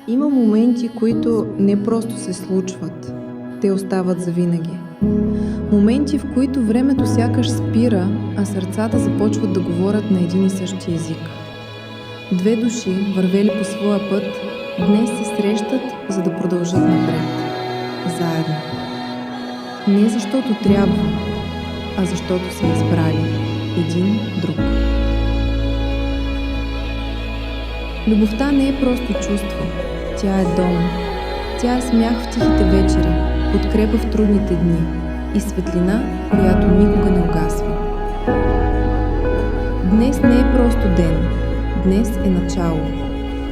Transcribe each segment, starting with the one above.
Има моменти, които не просто се случват, те остават завинаги. Моменти, в които времето сякаш спира, а сърцата започват да говорят на един и същи език. Две души, вървели по своя път, днес се срещат, за да продължат напред. Заедно. Не защото трябва, а защото са избрали един друг. Любовта не е просто чувство, тя е дом. Тя е смях в тихите вечери, подкрепа в трудните дни и светлина, която никога не угасва. Днес не е просто ден, днес е начало.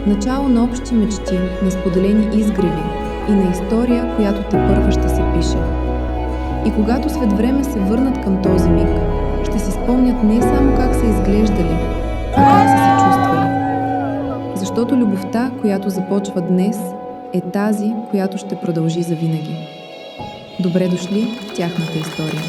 Начало на общи мечти, на споделени изгреви и на история, която тепърва ще се пише. И когато след време се върнат към този миг, ще си спомнят не само как са изглеждали, а как са се чувствали. Защото любовта, която започва днес, е тази, която ще продължи завинаги. Добре дошли в тяхната история.